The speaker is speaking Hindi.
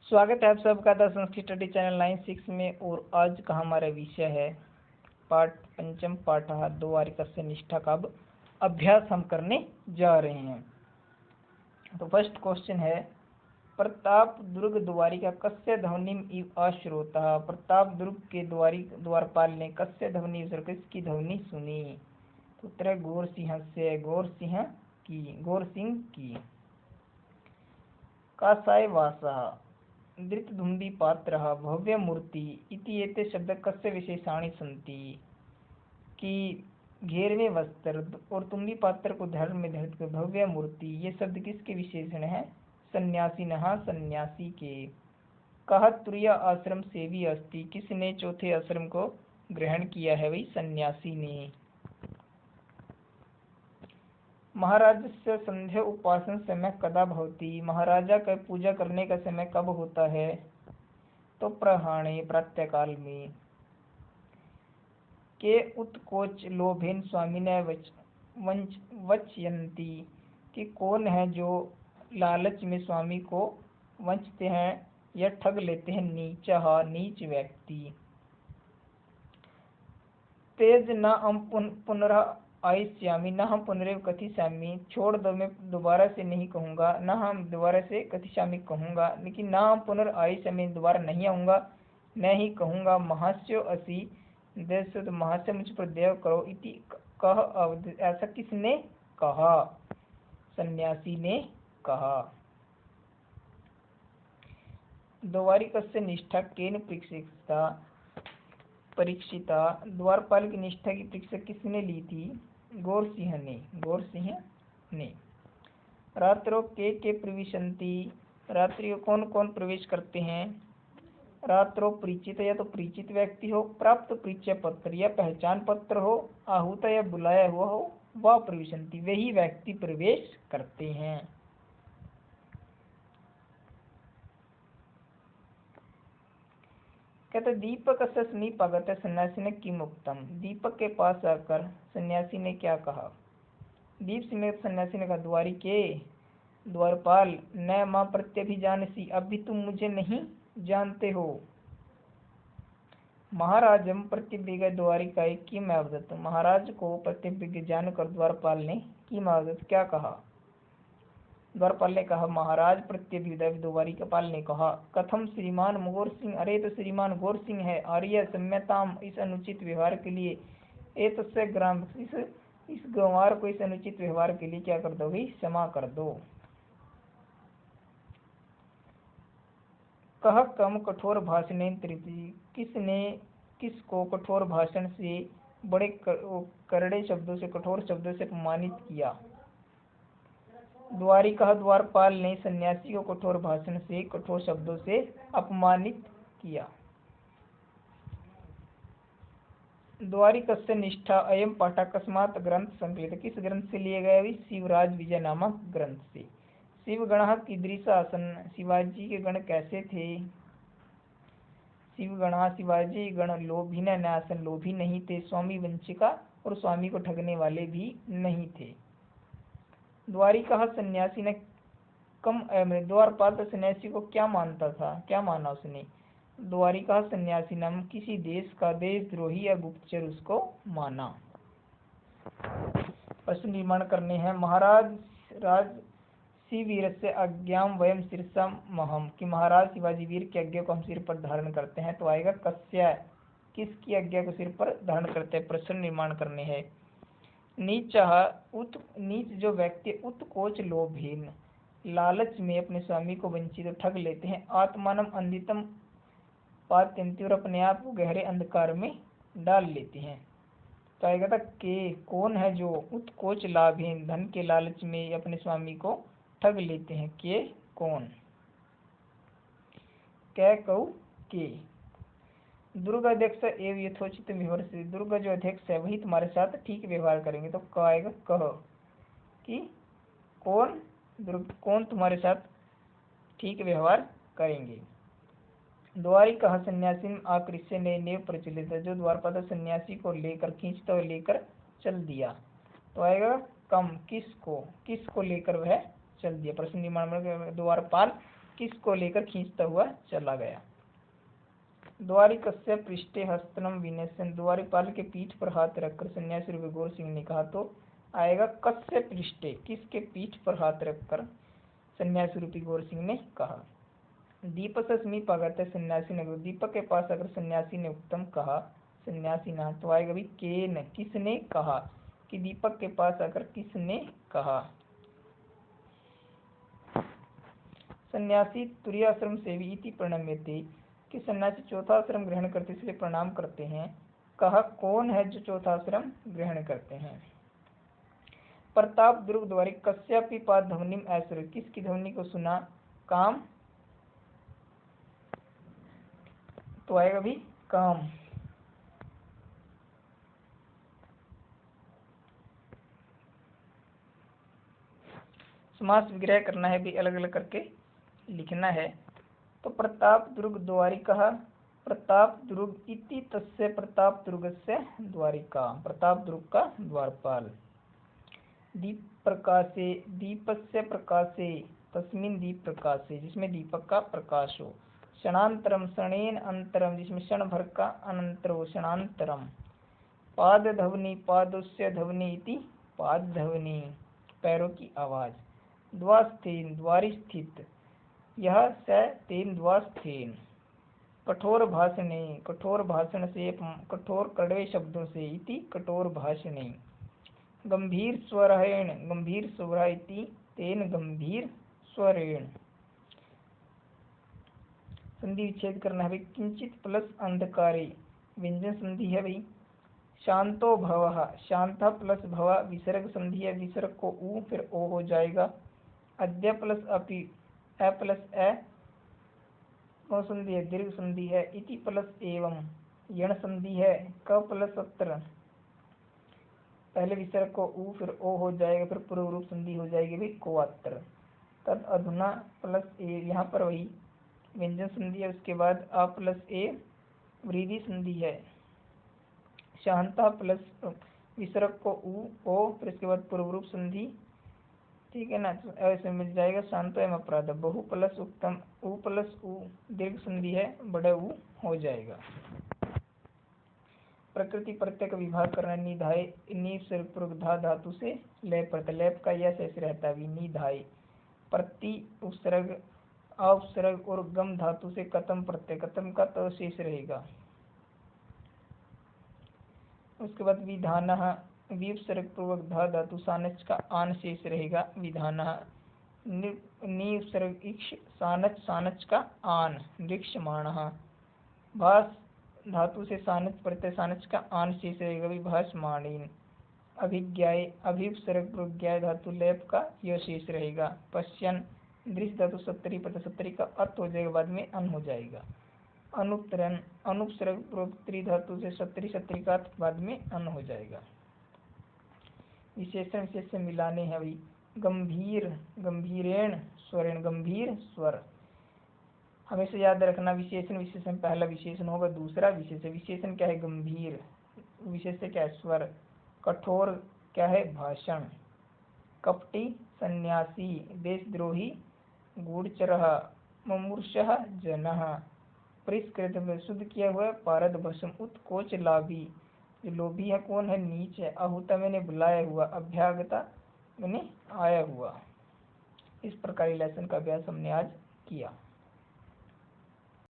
स्वागत है आप सबका द संस्कृत स्टडी चैनल 96 में। और आज का हमारा विषय है पाठ पंचम पाठ द्वारिकस्य निष्ठा का अभ्यास हम करने जा रहे हैं। तो फर्स्ट क्वेश्चन है, प्रताप दुर्ग द्वारिका कस्य ध्वनिम इव अश्रोता। प्रताप दुर्ग के द्वारपाल ने कस्य ध्वनि किसकी ध्वनि सुनी। तो उत्तर है गौर सिंह से, गौर सिंह की। कासाय वासा धृतधुम्बी पात्र भव्य मूर्ति इति एते शब्द कस्य विशेषाणि सन्ति। कि घेरवे वस्त्र और तुम्बी पात्र को धर्म में धरित भव्य मूर्ति, ये शब्द किसके विशेषण है। सन्यासी नहा सन्यासी के। कह तुरीय आश्रम सेवी अस्ति, किसने चौथे आश्रम को ग्रहण किया है, वही सन्यासी ने। महाराज से संध्या उपासन समय कदा भवती। महाराजा का पूजा करने का समय कब होता है। तो प्रहाणे प्रातःकाल में। के उत्कोच लोभेन स्वामी ने वचयंती, कि कौन है जो लालच में स्वामी को वंचते हैं या ठग लेते हैं। नीच व्यक्ति। तेज न हम पुनः आयस्यामी, न हम पुनरेव कथिष्यामि, छोड़ दो मैं दोबारा से नहीं कहूँगा, न हम दोबारा से कथिष्यामि कहूँगा, लेकिन न हम पुनर्आयस्यामि दोबारा नहीं आऊँगा, न ही कहूँगा। महास्यो असि देश महास्य मुझ पर देव करो इति कह। ऐसा किसने कहा। सन्यासी ने कहा। द्वारिकस्य निष्ठा केन परीक्षिता। द्वारपाल की निष्ठा की परीक्षा किसने ली थी। गौर सिंह ने। रात्रो के प्रविशन्ति, रात्रि कौन कौन प्रवेश करते हैं। रात्रो परिचित, या तो परिचित व्यक्ति हो, प्राप्त परिचय पत्र या पहचान पत्र हो, आहूत या बुलाया हुआ हो, वह प्रविशन्ति, वही व्यक्ति प्रवेश करते हैं। कहते दीपक से समीप आगत सन्यासी ने किम उक्तम। दीपक के पास आकर सन्यासी ने क्या कहा। दीप समेत सन्यासी ने कहा, द्वारिके द्वारपाल न मां प्रत्यभिजानसी, अब भी तुम मुझे नहीं जानते हो। महाराजम प्रत्यभिज्ञ द्वारिकाय किम अवदत्, महाराज को प्रत्यभिज्ञ जानकर द्वारपाल ने किम अवदत् क्या कहा। द्वारपाल ने कहा, महाराज प्रत्यभिज्ञ द्वारिकापाल ने कहा, कथम श्रीमान गौर सिंह, अरे तो श्रीमान गौर सिंह है, आर्य सम्यताम, इस अनुचित व्यवहार के लिए, एतस्य ग्राम, इस गंवार को इस अनुचित व्यवहार के लिए क्या कर दो भाई, क्षमा कर दो। कह कम कठोर भाषण तृप्ति, किसने किसको कठोर भाषण से बड़े करड़े शब्दों से कठोर शब्दों से अपमानित किया। द्वारिका द्वारपाल ने सन्यासी को कठोर भाषण से कठोर शब्दों से अपमानित किया। द्वारिकस्य निष्ठा अयम पाठ अकस्मात ग्रंथ संकलित, किस ग्रंथ से लिए गए। शिवराज विजय नामक ग्रंथ से। शिव गण कीदृश आसन, शिवाजी के गण कैसे थे। शिव गण शिवाजी गण लोभी न आसन, लोभी नहीं थे, स्वामी वंचिका और स्वामी को ठगने वाले भी नहीं थे। द्वारिका सन्यासी ने कम द्वारपाल तो सन्यासी को क्या मानता था, क्या माना उसने। द्वारिका सन्यासी नाम किसी देश का देशद्रोही या गुप्तचर उसको माना। प्रश्न निर्माण करने हैं। महाराज शिववीर से आज्ञाम वयम शीर्षा महम, कि महाराज शिवाजी वीर की आज्ञा को हम सिर पर धारण करते हैं। तो आएगा कस्य, किसकी आज्ञा को सिर पर धारण करते हैं। प्रश्न निर्माण करने हैं। नीच जो व्यक्ति उत्कोच लोभहीन, लालच में अपने स्वामी को वंचित तो ठग लेते हैं। आत्मानम अंधितम पात्यंती, और अपने आप को गहरे अंधकार में डाल लेते हैं। तो आएगा था के, कौन है जो उत्कोच लाभहीन, धन के लालच में अपने स्वामी को ठग लेते हैं। के कौन। कै कऊ के। दुर्गा अध्यक्ष एवं यथोचित व्यवहार से, दुर्गा जो अध्यक्ष है वही तुम्हारे साथ ठीक व्यवहार करेंगे। तो कहेगा कह, कि कौन तुम्हारे साथ ठीक व्यवहार करेंगे। द्वारिका सन्यासी आकृष्य ने नेव प्रचलित है, जो द्वारपाल सन्यासी को लेकर खींचता हुआ लेकर चल दिया। तो आएगा कम, किसको लेकर वह चल दिया। प्रश्न निर्माण में द्वारपाल किसको लेकर खींचता हुआ चला गया। द्वारिकस्य पृष्ठे हस्तम विनेशन, द्वारिपाल के पीठ पर हाथ रखकर सन्यासी रूपी गौर सिंह ने कहा, तो आएगा कस्य पृष्ठे, किसके पीठ पर हाथ रखकर सन्यासी रूपी गौर सिंह ने कहा। दीप से समीप आगत है सन्यासी ने, दीपक के पास अगर सन्यासी ने उत्तम कहा, सन्यासी ना, तो आएगा भी केन, किसने कहा, कि दीपक के पास आकर किसने कहा। सन्यासी तुरीयाश्रम सेवी इति प्रणम्यते, कि सन्यासी चौथा आश्रम ग्रहण करते इसलिए प्रणाम करते हैं। कहा कौन है जो चौथा आश्रम ग्रहण करते हैं। प्रताप दुर्ग द्वारी कस्यापि पाद ध्वनिम ऐश्वर्य, किसकी ध्वनि को सुना, काम, तो आएगा भी काम। समास विग्रह करना है भी, अलग अलग करके लिखना है। तो प्रताप दुर्ग द्वारिका, प्रताप दुर्ग इति तस्य प्रताप दुर्गस्य द्वारिका, प्रताप दुर्ग का द्वारपाल। दीप प्रकाशे, दीपस्य प्रकाशे, तस्मिन दीप प्रकाशे, जिसमें दीपक का प्रकाश हो। क्षणांतरम, क्षणेन अंतरम, जिसमें क्षण भर का अनंतर हो, क्षणांतरम। पाद ध्वनि, पादस्य ध्वनि इति पाद ध्वनि, पैरों की आवाज। द्वास्थेन, द्वारि स्थित, यह स तेन द्वास्थेन। कठोर भाषणे, कठोर भाषण से, कठोर कड़वे शब्दों से, इति कठोर भाषणे। गंभीर स्वरेण, गंभीर स्वर इति तेन गंभीर स्वरेण। संधि विच्छेद करना है भाई, किंचित प्लस अंधकारे, व्यंजन संधि है भाई। शांतो भव, शांत प्लस भव विसर्ग संधि है, विसर्ग को उ फिर ओ हो जाएगा। अद्य प्लस अपि, अ प्लस ए संधि है, दीर्घ संधि है। इति प्लस एवं, यण संधि है। क प्लस अत्र, पहले विसर्ग को उ फिर ओ हो जाएगा, फिर पूर्व रूप संधि हो जाएगी भी कोअत्र। तद अधुना प्लस ए, यहाँ पर वही व्यंजन संधि है, उसके बाद आ प्लस ए वृद्धि संधि है। शांता प्लस विसर्ग को उ ओ, फिर इसके बाद पूर्व रूप संधि, ठीक है ना, तो ऐसे मिल जाएगा। शांत एवं अपराध, बहु प्लस उत्तम, उ प्लस उ दीर्घ संधि है, बड़े उ हो जाएगा। प्रकृति प्रत्यय का विभाग करना, निधाय, निसर्ग धा धातु से लेप प्रत्यय, लेप का यह शेष रहता है, निधाय। प्रति उपसर्ग, अवसर्ग और गम धातु से कतम प्रत्यय, कतम का तो शेष रहेगा। उसके बाद विधान, विसर्ग पूर्वक धा धातु सानच का आन शेष रहेगा, विधान। निसर्ग इक्ष सानच, सानच का आन, वृक्षमाण। भास धातु से सानच प्रत्यय, सानच का आन शेष रहेगा, विभासमाणीन। अभिज्ञाय, अभिसर्ग प्रज्ञाय धातु लेप का यह शेष रहेगा। पश्यन, दृश्य धातु सत्तरी प्रत्यय, सत्तरी का अर्थ हो जाएगा, बाद में अन हो जाएगा। अनुत्तरन, अनुपसर्ग प्रोक्त्री धातु से सत्तरी, सत्तरी का अर्थ बाद में अन हो जाएगा। विशेषण विशेष से मिलाने हैं भाई। गंभीर, गंभीरेण स्वरेण, गंभीर स्वर। हमेशा याद रखना, विशेषण विशेषण पहला विशेषण होगा, दूसरा विशेषण। विशेषण क्या है, गंभीर, विशेषण क्या है, स्वर। कठोर क्या है, भाषण। कपटी सन्यासी, देशद्रोही गूढ़चरः, मुमूर्षः जनः। परिष्कृत शुद्ध किया हुआ, पारद भस्म, उत्कोच लाभी, जो लोभी है कौन है, नीच है। आहूता मैंने बुलाया हुआ, अभ्यागता मैंने आया हुआ। इस प्रकार लेसन का अभ्यास हमने आज किया।